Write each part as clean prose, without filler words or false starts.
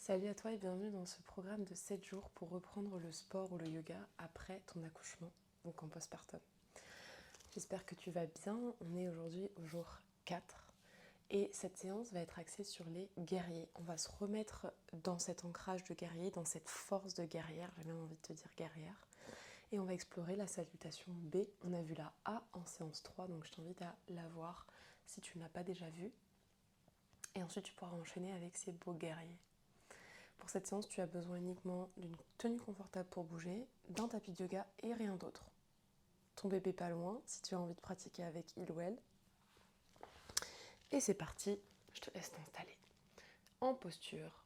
Salut à toi et bienvenue dans ce programme de 7 jours pour reprendre le sport ou le yoga après ton accouchement, donc en postpartum. J'espère que tu vas bien. On est aujourd'hui au jour 4 et cette séance va être axée sur les guerriers. On va se remettre dans cet ancrage de guerrier, dans cette force de guerrière, j'ai même envie de te dire guerrière. Et on va explorer la salutation B. On a vu la A en séance 3, donc je t'invite à la voir si tu ne l'as pas déjà vue. Et ensuite tu pourras enchaîner avec ces beaux guerriers. Pour cette séance, tu as besoin uniquement d'une tenue confortable pour bouger, d'un tapis de yoga et rien d'autre. Ton bébé pas loin, si tu as envie de pratiquer avec il ou elle. Et c'est parti, je te laisse t'installer en posture,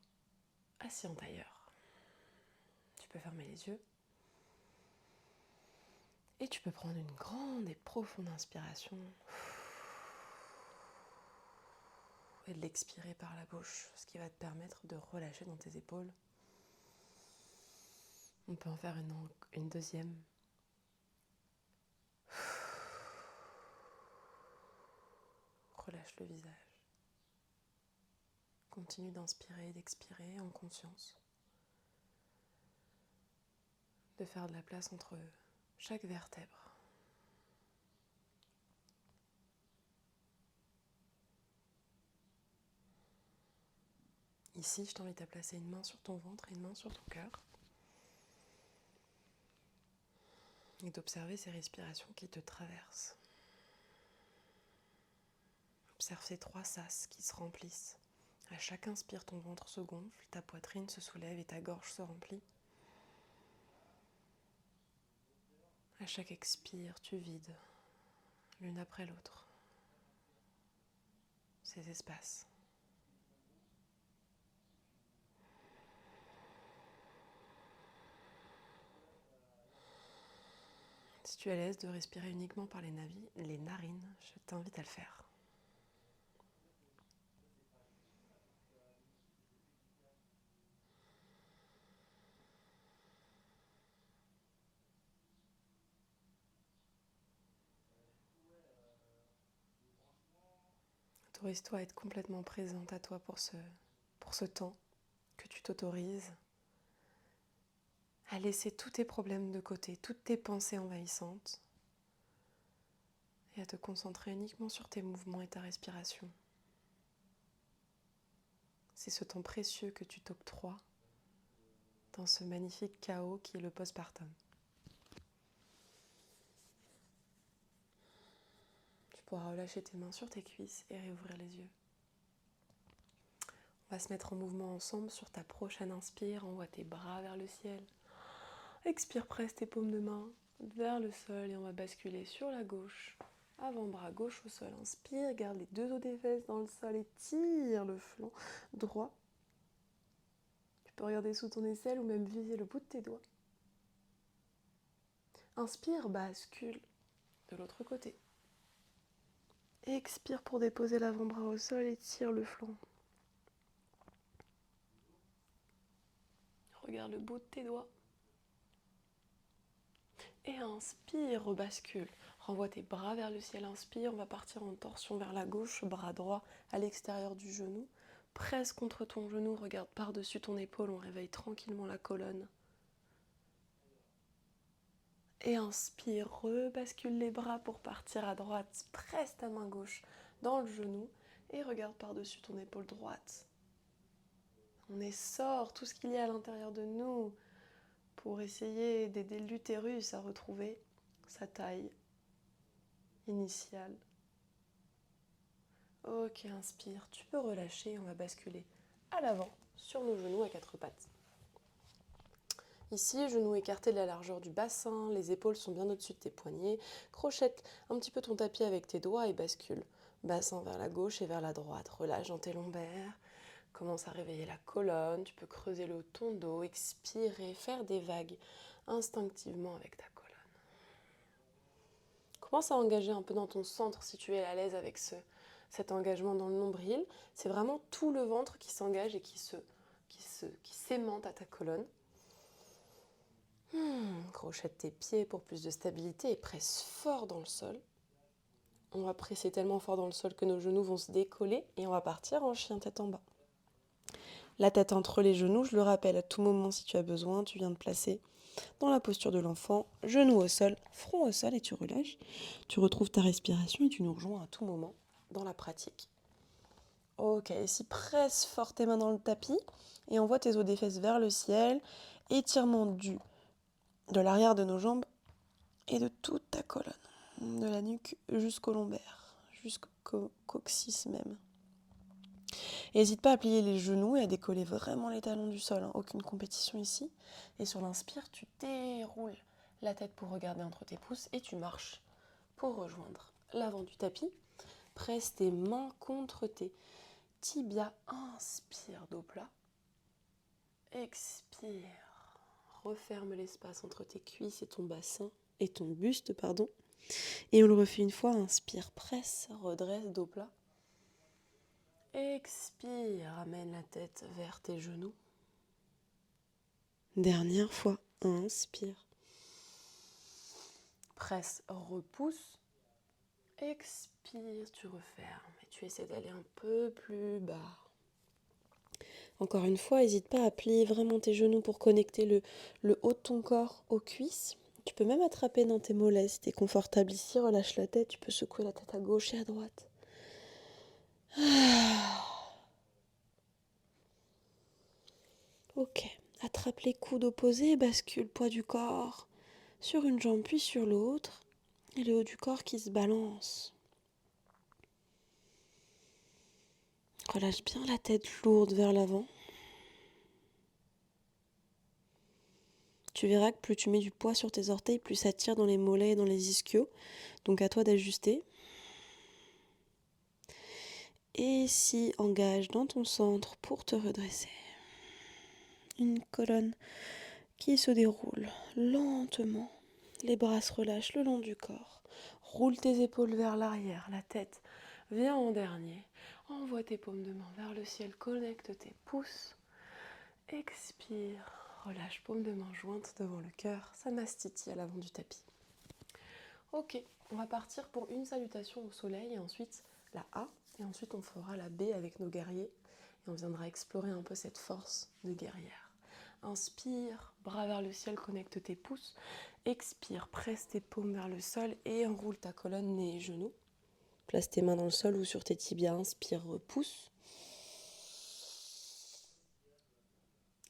assis en tailleur. Tu peux fermer les yeux. Et tu peux prendre une grande et profonde inspiration. Et de l'expirer par la bouche, ce qui va te permettre de relâcher dans tes épaules. On peut en faire une deuxième. Relâche le visage. Continue d'inspirer et d'expirer en conscience. De faire de la place entre chaque vertèbre. Ici, je t'invite à placer une main sur ton ventre et une main sur ton cœur. Et d'observer ces respirations qui te traversent. Observe ces 3 sas qui se remplissent. À chaque inspire, ton ventre se gonfle, ta poitrine se soulève et ta gorge se remplit. À chaque expire, tu vides, l'une après l'autre, ces espaces. Si tu es à l'aise de respirer uniquement par les narines, je t'invite à le faire. Autorise-toi à être complètement présente à toi pour ce temps que tu t'autorises à laisser tous tes problèmes de côté, toutes tes pensées envahissantes et à te concentrer uniquement sur tes mouvements et ta respiration. C'est ce temps précieux que tu t'octroies dans ce magnifique chaos qui est le postpartum. Tu pourras relâcher tes mains sur tes cuisses et réouvrir les yeux. On va se mettre en mouvement ensemble sur ta prochaine inspire. Envoie tes bras vers le ciel. Expire, presse tes paumes de main vers le sol et on va basculer sur la gauche. Avant-bras gauche au sol. Inspire, garde les 2 os des fesses dans le sol et tire le flanc droit. Tu peux regarder sous ton aisselle ou même viser le bout de tes doigts. Inspire, bascule de l'autre côté. Expire pour déposer l'avant-bras au sol et tire le flanc. Regarde le bout de tes doigts. Et inspire, rebascule. Renvoie tes bras vers le ciel, inspire. On va partir en torsion vers la gauche, bras droit à l'extérieur du genou. Presse contre ton genou, regarde par-dessus ton épaule, on réveille tranquillement la colonne. Et inspire, rebascule les bras pour partir à droite. Presse ta main gauche dans le genou et regarde par-dessus ton épaule droite. On essore tout ce qu'il y a à l'intérieur de nous pour essayer d'aider l'utérus à retrouver sa taille initiale. Ok, inspire, tu peux relâcher, on va basculer à l'avant sur nos genoux à 4 pattes. Ici, genoux écartés de la largeur du bassin, les épaules sont bien au-dessus de tes poignets. Crochette un petit peu ton tapis avec tes doigts et bascule. Bassin vers la gauche et vers la droite. Relâche dans tes lombaires. Commence à réveiller la colonne. Tu peux creuser le haut de ton dos, expirer, faire des vagues instinctivement avec ta colonne. Commence à engager un peu dans ton centre si tu es à l'aise avec cet engagement dans le nombril. C'est vraiment tout le ventre qui s'engage et qui s'aimante à ta colonne. Crochette tes pieds pour plus de stabilité et presse fort dans le sol. On va presser tellement fort dans le sol que nos genoux vont se décoller et on va partir en chien tête en bas. La tête entre les genoux, je le rappelle à tout moment si tu as besoin, tu viens de placer dans la posture de l'enfant, genoux au sol, front au sol et tu relâches. Tu retrouves ta respiration et tu nous rejoins à tout moment dans la pratique. Ok, ici presse fort tes mains dans le tapis et envoie tes os des fesses vers le ciel. Étirement de l'arrière de nos jambes et de toute ta colonne, de la nuque jusqu'au lombaire, jusqu'au coccyx même. N'hésite pas à plier les genoux et à décoller vraiment les talons du sol, aucune compétition ici. Et sur l'inspire, tu déroules la tête pour regarder entre tes pouces et tu marches pour rejoindre l'avant du tapis. Presse tes mains contre tes tibias, inspire dos plat, expire, referme l'espace entre tes cuisses et ton bassin, et ton buste, pardon. Et on le refait une fois, inspire, presse, redresse, dos plat. Expire, amène la tête vers tes genoux. Dernière fois, inspire. Presse, repousse. Expire, tu refermes et tu essaies d'aller un peu plus bas. Encore une fois, n'hésite pas à plier vraiment tes genoux pour connecter le haut de ton corps aux cuisses. Tu peux même attraper dans tes mollets si tu es confortable ici. Relâche la tête, tu peux secouer la tête à gauche et à droite. Ok, attrape les coudes opposés et bascule le poids du corps sur une jambe puis sur l'autre. Et le haut du corps qui se balance. Relâche bien la tête lourde vers l'avant. Tu verras que plus tu mets du poids sur tes orteils, plus ça tire dans les mollets et dans les ischios. Donc à toi d'ajuster. Et si engage dans ton centre pour te redresser. Une colonne qui se déroule lentement. Les bras se relâchent le long du corps. Roule tes épaules vers l'arrière, la tête vient en dernier. Envoie tes paumes de main vers le ciel, connecte tes pouces. Expire, relâche paume de main jointe devant le cœur, Samastiti à l'avant du tapis. Ok, on va partir pour une salutation au soleil et ensuite la A. Et ensuite on fera la B avec nos guerriers. Et on viendra explorer un peu cette force de guerrière. Inspire, bras vers le ciel, connecte tes pouces. Expire, presse tes paumes vers le sol et enroule ta colonne, nez et genoux. Place tes mains dans le sol ou sur tes tibias. Inspire, repousse.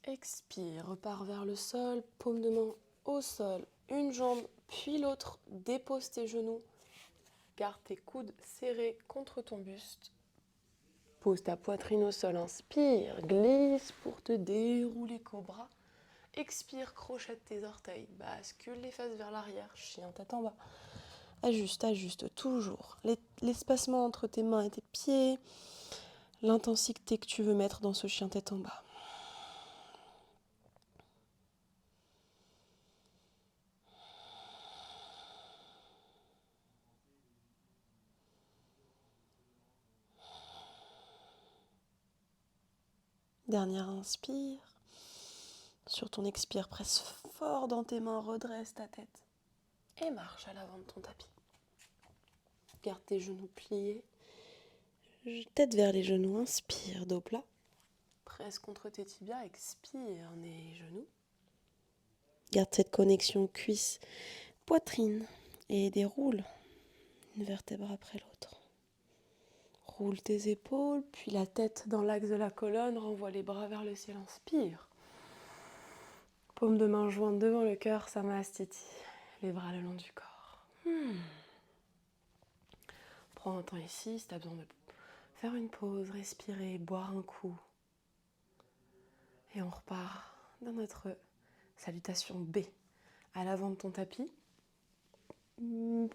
Expire, repars vers le sol, paume de main au sol, une jambe puis l'autre. Dépose tes genoux, garde tes coudes serrés contre ton buste. Pose ta poitrine au sol, inspire, glisse pour te dérouler cobra. Expire, crochette tes orteils, bascule les fesses vers l'arrière, chien tête en bas. Ajuste toujours. L'espacement entre tes mains et tes pieds, l'intensité que tu veux mettre dans ce chien tête en bas. Dernière inspire. Sur ton expire, presse fort dans tes mains, redresse ta tête et marche à l'avant de ton tapis. Garde tes genoux pliés, tête vers les genoux, inspire, dos plat. Presse contre tes tibias, expire, nez et genoux. Garde cette connexion cuisse, poitrine et déroule une vertèbre après l'autre. Roule tes épaules, puis la tête dans l'axe de la colonne, renvoie les bras vers le ciel, inspire. Paume de main jointe devant le cœur, Samastiti, les bras le long du corps. Prends un temps ici, si tu as besoin de faire une pause, respirer, boire un coup. Et on repart dans notre salutation B. À l'avant de ton tapis,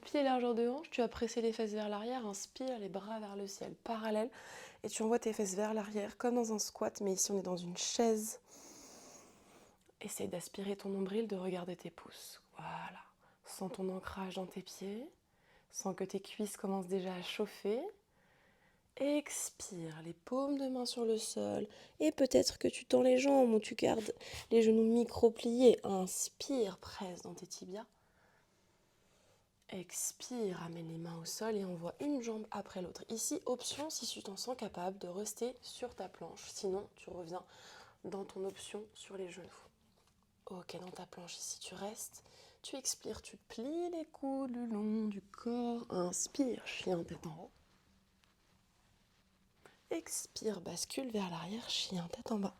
pied largeur de hanche, tu vas presser les fesses vers l'arrière, inspire, les bras vers le ciel, parallèle. Et tu envoies tes fesses vers l'arrière, comme dans un squat, mais ici on est dans une chaise. Essaye d'aspirer ton nombril, de regarder tes pouces. Voilà. Sens ton ancrage dans tes pieds. Sens que tes cuisses commencent déjà à chauffer. Expire, les paumes de main sur le sol. Et peut-être que tu tends les jambes ou tu gardes les genoux micro-pliés. Inspire, presse dans tes tibias. Expire, ramène les mains au sol et envoie une jambe après l'autre. Ici, option si tu t'en sens capable de rester sur ta planche. Sinon, tu reviens dans ton option sur les genoux. Ok, dans ta planche, ici tu restes. Tu expires, tu plies les coudes le long du corps. Inspire, chien tête en haut. Expire, bascule vers l'arrière, chien tête en bas.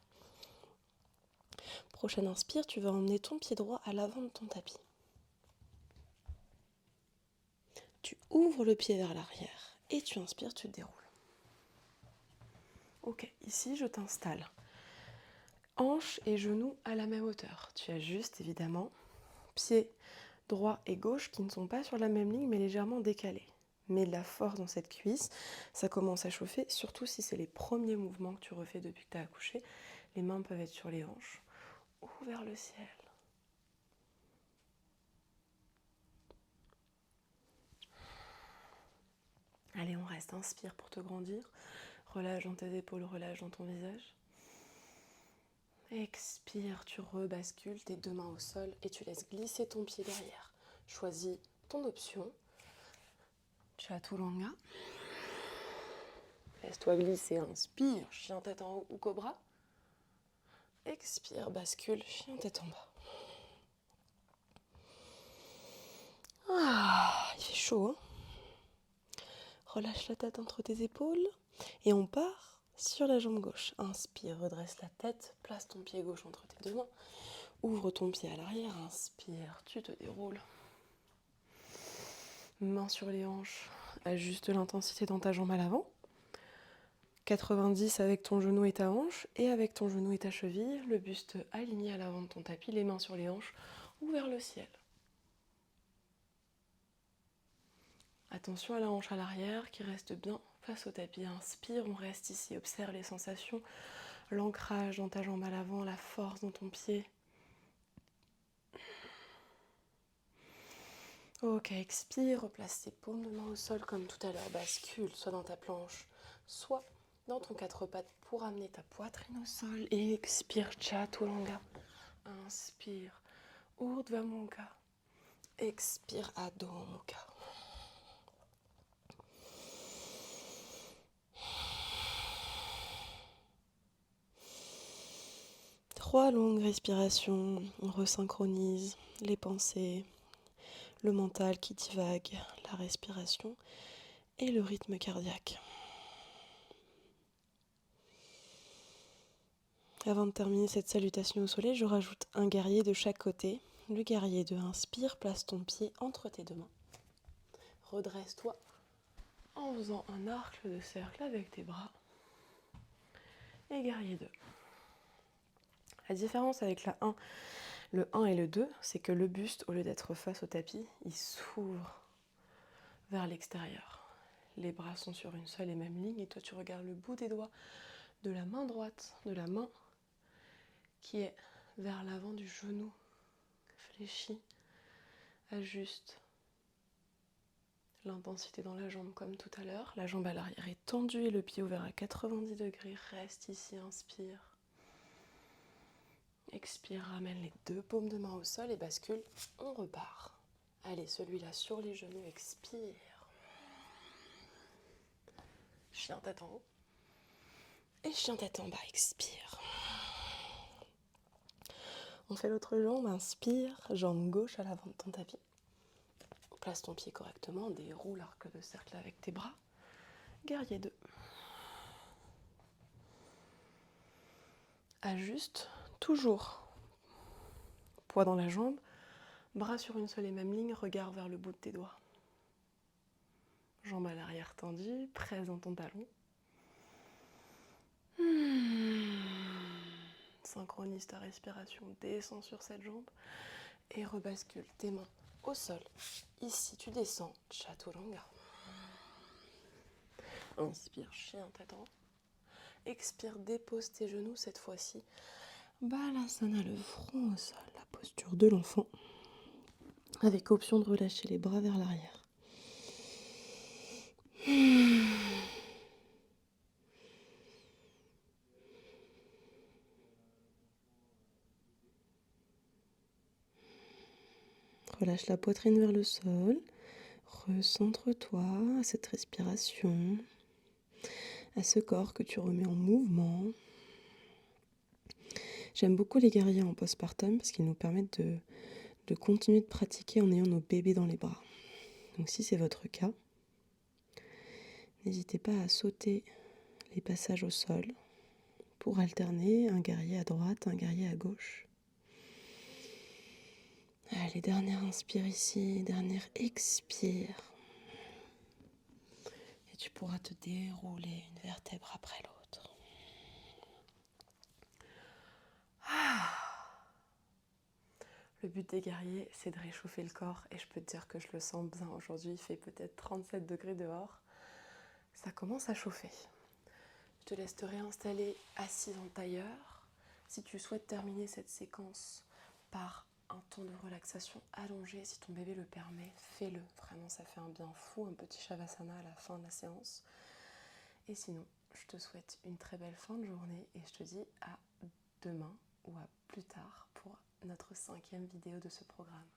Prochaine inspire, tu vas emmener ton pied droit à l'avant de ton tapis. Tu ouvres le pied vers l'arrière et tu inspires, tu te déroules. Ok, ici je t'installe. Hanches et genoux à la même hauteur. Tu ajustes évidemment. Pieds droit et gauche qui ne sont pas sur la même ligne mais légèrement décalés. Mets de la force dans cette cuisse. Ça commence à chauffer, surtout si c'est les premiers mouvements que tu refais depuis que tu as accouché. Les mains peuvent être sur les hanches ou vers le ciel. Allez, on reste. Inspire pour te grandir. Relâche dans tes épaules, relâche dans ton visage. Expire, tu rebascules tes deux mains au sol et tu laisses glisser ton pied derrière. Choisis ton option. Chaturanga. Laisse-toi glisser, inspire, chien tête en haut ou cobra. Expire, bascule, chien tête en bas. Il fait chaud, hein? Relâche la tête entre tes épaules et on part sur la jambe gauche. Inspire, redresse la tête, place ton pied gauche entre tes deux mains. Ouvre ton pied à l'arrière, inspire, tu te déroules. Main sur les hanches, ajuste l'intensité dans ta jambe à l'avant. 90 avec ton genou et ta hanche, et avec ton genou et ta cheville, le buste aligné à l'avant de ton tapis, les mains sur les hanches ou vers le ciel. Attention à la hanche à l'arrière qui reste bien face au tapis. Inspire, on reste ici, observe les sensations, l'ancrage dans ta jambe à l'avant, la force dans ton pied. Ok, expire, replace tes paumes de main au sol comme tout à l'heure, bascule, soit dans ta planche, soit dans ton quatre pattes pour amener ta poitrine au sol. Et expire, Chaturanga. Inspire, Urdhva Mukha. Expire, Adho Mukha. Trois longues respirations, on resynchronise les pensées, le mental qui divague, la respiration et le rythme cardiaque. Avant de terminer cette salutation au soleil, je rajoute un guerrier de chaque côté. Le guerrier 2, inspire, place ton pied entre tes deux mains. Redresse-toi en faisant un arc de cercle avec tes bras. Et guerrier 2. La différence avec le 1 et le 2, c'est que le buste, au lieu d'être face au tapis, il s'ouvre vers l'extérieur. Les bras sont sur une seule et même ligne et toi tu regardes le bout des doigts de la main droite, de la main qui est vers l'avant du genou. Fléchis, ajuste l'intensité dans la jambe comme tout à l'heure. La jambe à l'arrière est tendue et le pied ouvert à 90 degrés. Reste ici, inspire. Expire, ramène les deux paumes de main au sol et bascule. On repart. Allez, celui-là sur les genoux, expire. Chien tête en haut. Et chien tête en bas, expire. On fait l'autre jambe, inspire, jambe gauche à l'avant de ton tapis. Place ton pied correctement, déroule l'arc de cercle avec tes bras. Guerrier 2. Ajuste, toujours. Poids dans la jambe, bras sur une seule et même ligne, regard vers le bout de tes doigts. Jambe à l'arrière tendue, presse dans ton talon. Synchronise ta respiration, descends sur cette jambe et rebascule tes mains au sol. Ici, tu descends, Chaturanga. Inspire, chien tête en haut. Expire, dépose tes genoux cette fois-ci. Balasana, le front au sol, la posture de l'enfant. Avec option de relâcher les bras vers l'arrière. Relâche la poitrine vers le sol. Recentre-toi à cette respiration, à ce corps que tu remets en mouvement. J'aime beaucoup les guerriers en postpartum parce qu'ils nous permettent de continuer de pratiquer en ayant nos bébés dans les bras. Donc si c'est votre cas, n'hésitez pas à sauter les passages au sol pour alterner un guerrier à droite, un guerrier à gauche. Allez, dernière inspire ici, dernière expire. Et tu pourras te dérouler une vertèbre après l'autre. Le but des guerriers, c'est de réchauffer le corps et je peux te dire que je le sens bien aujourd'hui. Il fait peut-être 37 degrés dehors. Ça commence à chauffer. Je te laisse te réinstaller assis en tailleur. Si tu souhaites terminer cette séquence par un temps de relaxation allongé, si ton bébé le permet, fais-le. Vraiment, ça fait un bien fou, un petit shavasana à la fin de la séance. Et sinon, je te souhaite une très belle fin de journée et je te dis à demain ou à plus tard pour notre 5e vidéo de ce programme.